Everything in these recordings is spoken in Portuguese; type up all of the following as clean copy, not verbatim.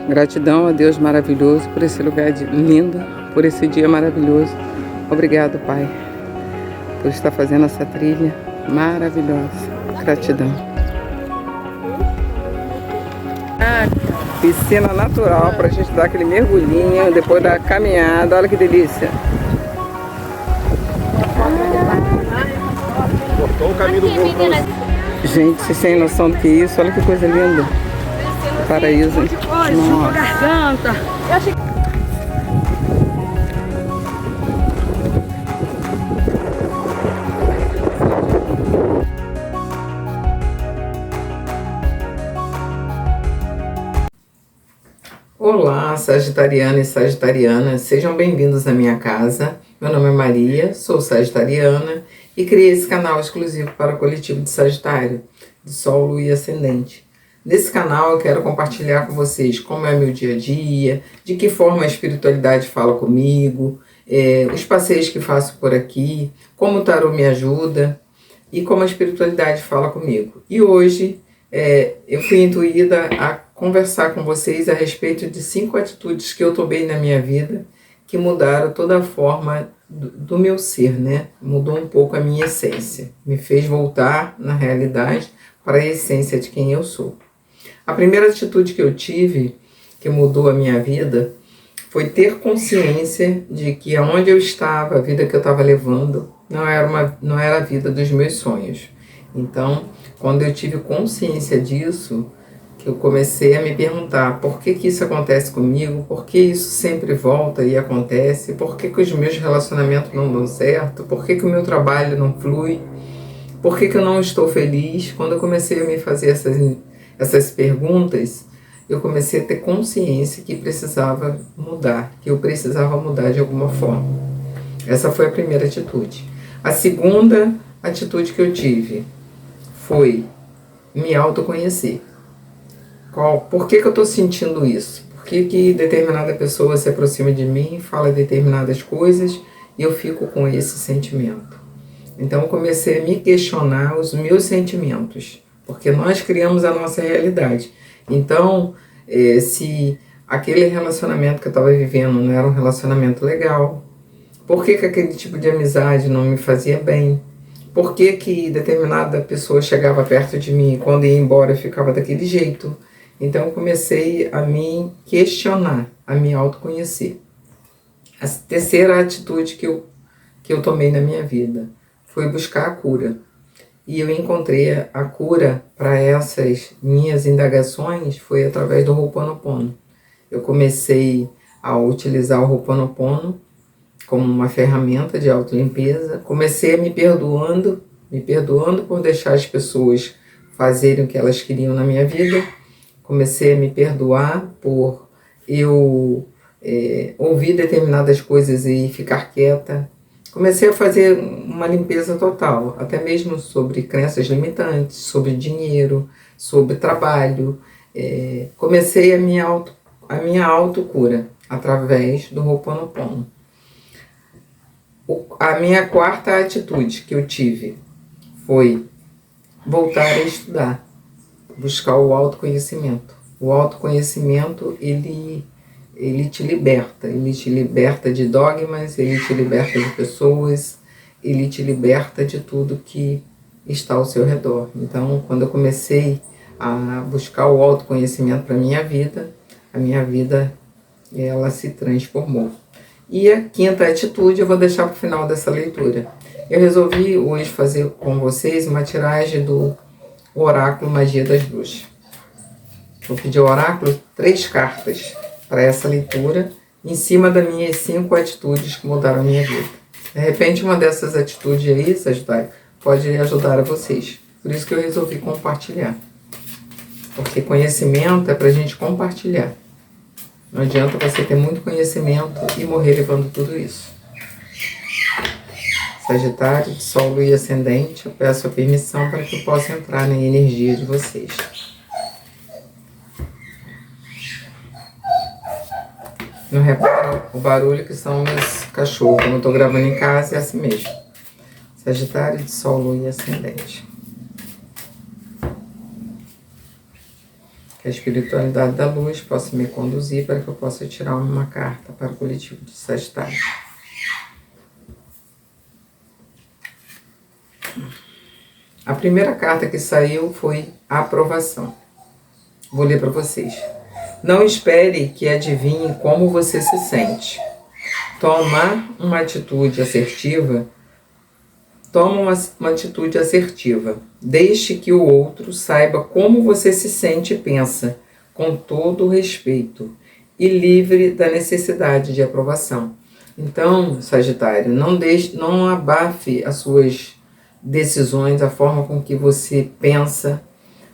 Gratidão a Deus maravilhoso por esse lugar lindo, por esse dia maravilhoso. Obrigado, Pai, por estar fazendo essa trilha maravilhosa. Gratidão. Piscina natural para a gente dar aquele mergulhinho depois da caminhada. Olha que delícia. Cortou o caminho do povo. Gente, vocês têm noção do que é isso? Olha que coisa linda. Paraíso. Nossa. Garganta. Olá, sagitariana e sagitariana, sejam bem-vindos à minha casa. Meu nome é Maria, sou sagitariana e criei esse canal exclusivo para o coletivo de Sagitário, de Sol, Lua e Ascendente. Nesse canal eu quero compartilhar com vocês como é meu dia a dia, de que forma a espiritualidade fala comigo, os passeios que faço por aqui, como o tarô me ajuda e como a espiritualidade fala comigo. E hoje eu fui intuída a conversar com vocês a respeito de 5 atitudes que eu tomei na minha vida que mudaram toda a forma do meu ser, né? Mudou um pouco a minha essência, me fez voltar, na realidade, para a essência de quem eu sou. A primeira atitude que eu tive, que mudou a minha vida, foi ter consciência de que aonde eu estava, a vida que eu estava levando, não era a vida dos meus sonhos. Então, quando eu tive consciência disso, que eu comecei a me perguntar por que isso acontece comigo, por que isso sempre volta e acontece, por que os meus relacionamentos não dão certo, por que o meu trabalho não flui, por que eu não estou feliz. Quando eu comecei a me fazer essas perguntas, eu comecei a ter consciência que precisava mudar, que eu precisava mudar de alguma forma. Essa foi a primeira atitude. A segunda atitude que eu tive foi me autoconhecer. Por que eu estou sentindo isso? Por que determinada pessoa se aproxima de mim, fala determinadas coisas e eu fico com esse sentimento? Então eu comecei a me questionar os meus sentimentos, porque nós criamos a nossa realidade. Então, se aquele relacionamento que eu estava vivendo não era um relacionamento legal, por que aquele tipo de amizade não me fazia bem? Por que determinada pessoa chegava perto de mim e quando ia embora eu ficava daquele jeito? Então eu comecei a me questionar, a me autoconhecer. A terceira atitude que eu tomei na minha vida foi buscar a cura. E eu encontrei a cura para essas minhas indagações foi através do Ho'oponopono. Eu comecei a utilizar o Ho'oponopono como uma ferramenta de autolimpeza. Comecei a me perdoando por deixar as pessoas fazerem o que elas queriam na minha vida. Comecei a me perdoar por eu ouvir determinadas coisas e ficar quieta. Comecei a fazer uma limpeza total, até mesmo sobre crenças limitantes, sobre dinheiro, sobre trabalho. Comecei a minha autocura através do Ho'oponopono. A minha quarta atitude que eu tive foi voltar a estudar, buscar o autoconhecimento. O autoconhecimento, ele te liberta de dogmas, ele te liberta de pessoas, ele te liberta de tudo que está ao seu redor. Então, quando eu comecei a buscar o autoconhecimento para a minha vida ela se transformou. E a quinta atitude eu vou deixar para o final dessa leitura. Eu resolvi hoje fazer com vocês uma tiragem do Oráculo Magia das Bruxas. Vou pedir ao oráculo 3 cartas para essa leitura, em cima das minhas 5 atitudes que mudaram a minha vida. De repente, uma dessas atitudes aí, Sagitário, pode ajudar a vocês. Por isso que eu resolvi compartilhar. Porque conhecimento é para a gente compartilhar. Não adianta você ter muito conhecimento e morrer levando tudo isso. Sagitário, de Sol, Lua e Ascendente, eu peço a permissão para que eu possa entrar na energia de vocês. Não repara o barulho que são meus cachorros. Como eu estou gravando em casa, é assim mesmo. Sagitário, de Sol, Lua e Ascendente. que a espiritualidade da luz possa me conduzir para que eu possa tirar uma carta para o coletivo de Sagitário. A primeira carta que saiu foi a aprovação. Vou ler para vocês. Não espere que adivinhe como você se sente. Tomar uma atitude assertiva. Toma uma atitude assertiva. Deixe que o outro saiba como você se sente e pensa, com todo o respeito, e livre da necessidade de aprovação. Então, Sagitário, não abafe as suas decisões, a forma com que você pensa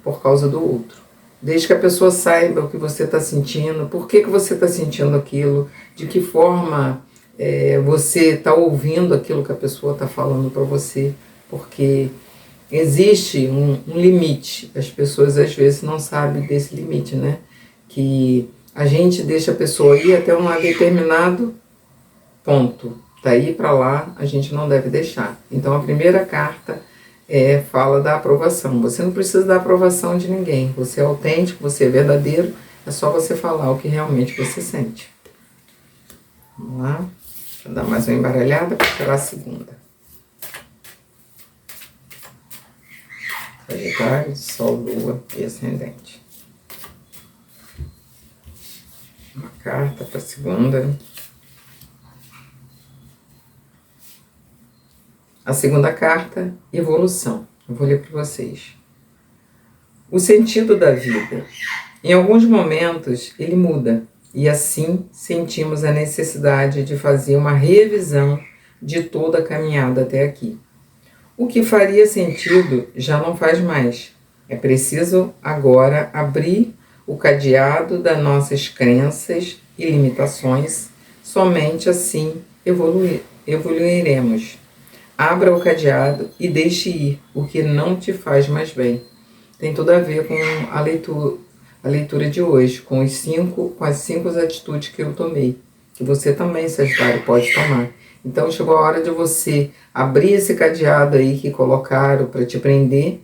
por causa do outro. Desde que a pessoa saiba o que você está sentindo, por que você está sentindo aquilo, de que forma você está ouvindo aquilo que a pessoa está falando para você, porque existe um limite. As pessoas às vezes não sabem desse limite, né? Que a gente deixa a pessoa ir até um determinado ponto. Daí para lá a gente não deve deixar. Então a primeira carta fala da aprovação. Você não precisa da aprovação de ninguém. Você é autêntico, você é verdadeiro. É só você falar o que realmente você sente. Vamos lá. Vou dar mais uma embaralhada para tirar a segunda. Sagitário, Sol, Lua e Ascendente. Uma carta para a segunda. A segunda carta, evolução. Eu vou ler para vocês. O sentido da vida. Em alguns momentos, ele muda. E assim, sentimos a necessidade de fazer uma revisão de toda a caminhada até aqui. O que faria sentido já não faz mais. É preciso agora abrir o cadeado das nossas crenças e limitações. Somente assim evoluiremos. Abra o cadeado e deixe ir o que não te faz mais bem. Tem tudo a ver com a leitura de hoje, com as 5 atitudes que eu tomei. Que você também, Sagitário, pode tomar. Então chegou a hora de você abrir esse cadeado aí que colocaram para te prender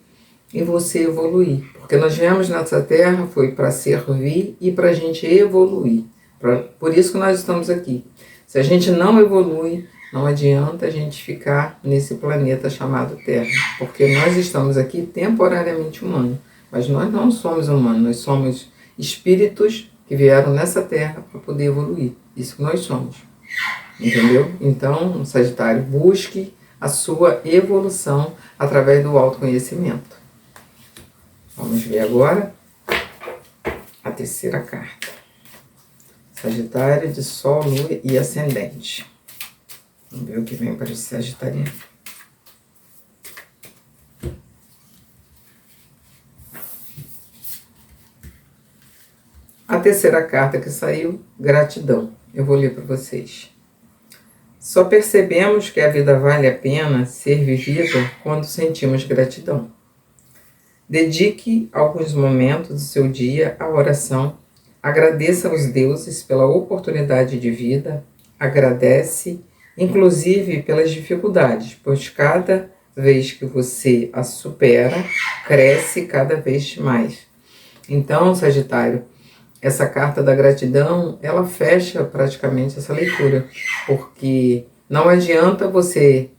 e você evoluir. Porque nós viemos nessa terra, foi para servir e para a gente evoluir. Por isso que nós estamos aqui. Se a gente não evolui, não adianta a gente ficar nesse planeta chamado Terra, porque nós estamos aqui temporariamente humanos, mas nós não somos humanos, nós somos espíritos que vieram nessa Terra para poder evoluir, isso que nós somos, entendeu? Então, Sagitário, busque a sua evolução através do autoconhecimento. Vamos ver agora a terceira carta. Sagitário de Sol, Lua e Ascendente. Vamos ver o que vem para o Sagitariano. A terceira carta que saiu, gratidão. Eu vou ler para vocês. Só percebemos que a vida vale a pena ser vivida quando sentimos gratidão. Dedique alguns momentos do seu dia à oração. Agradeça aos deuses pela oportunidade de vida. Agradece inclusive pelas dificuldades, pois cada vez que você a supera, cresce cada vez mais. Então, Sagitário, essa carta da gratidão, ela fecha praticamente essa leitura, porque não adianta você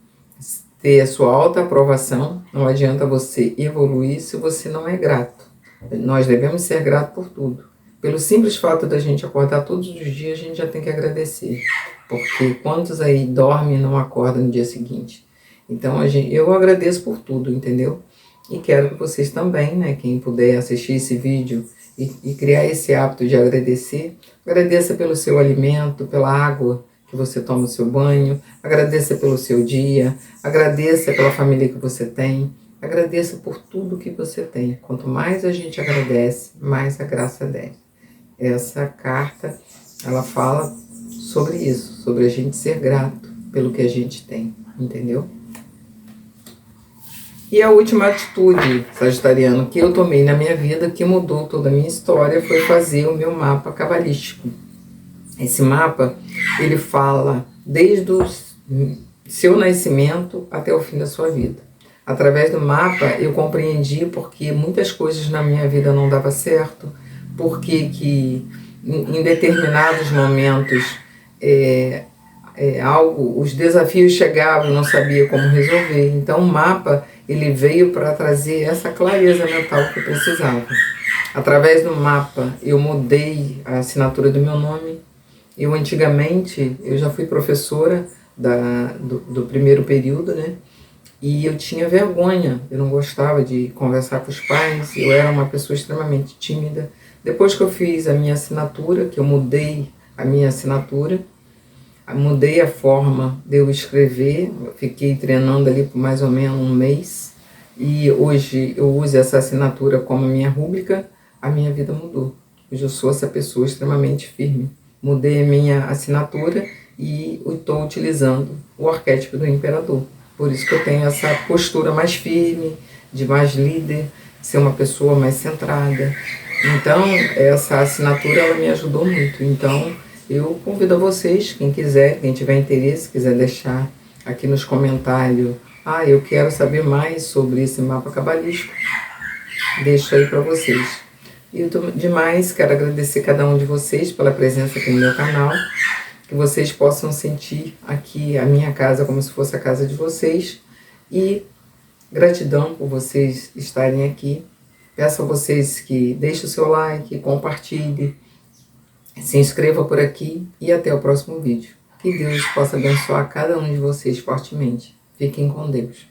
ter a sua autoaprovação, não adianta você evoluir se você não é grato. Nós devemos ser gratos por tudo. Pelo simples fato da gente acordar todos os dias, a gente já tem que agradecer. Porque quantos aí dormem e não acordam no dia seguinte? Então, eu agradeço por tudo, entendeu? E quero que vocês também, né, quem puder assistir esse vídeo e criar esse hábito de agradecer, agradeça pelo seu alimento, pela água que você toma o seu banho, agradeça pelo seu dia, agradeça pela família que você tem, agradeça por tudo que você tem. Quanto mais a gente agradece, mais a graça desce. Essa carta, ela fala sobre isso, sobre a gente ser grato pelo que a gente tem, entendeu? E a última atitude, Sagitariano, que eu tomei na minha vida, que mudou toda a minha história, foi fazer o meu mapa cabalístico. Esse mapa, ele fala desde o seu nascimento até o fim da sua vida. Através do mapa, eu compreendi porque muitas coisas na minha vida não davam certo, por que em determinados momentos os desafios chegavam e não sabia como resolver. Então o mapa ele veio para trazer essa clareza mental que eu precisava. Através do mapa eu mudei a assinatura do meu nome. Eu antigamente, eu já fui professora do primeiro período, né? E eu tinha vergonha, eu não gostava de conversar com os pais, eu era uma pessoa extremamente tímida. Depois que eu fiz a minha assinatura, que eu mudei a minha assinatura, mudei a forma de eu escrever, eu fiquei treinando ali por mais ou menos um mês, e hoje eu uso essa assinatura como minha rúbrica, a minha vida mudou. Hoje eu sou essa pessoa extremamente firme. Mudei a minha assinatura e estou utilizando o arquétipo do imperador. Por isso que eu tenho essa postura mais firme, de mais líder, ser uma pessoa mais centrada. Então, essa assinatura ela me ajudou muito. Então, eu convido a vocês, quem quiser, quem tiver interesse, quiser deixar aqui nos comentários, eu quero saber mais sobre esse mapa cabalístico, deixo aí para vocês. E demais, quero agradecer cada um de vocês pela presença aqui no meu canal, que vocês possam sentir aqui a minha casa como se fosse a casa de vocês, e gratidão por vocês estarem aqui. Peço a vocês que deixem o seu like, compartilhe, se inscreva por aqui e até o próximo vídeo. Que Deus possa abençoar cada um de vocês fortemente. Fiquem com Deus.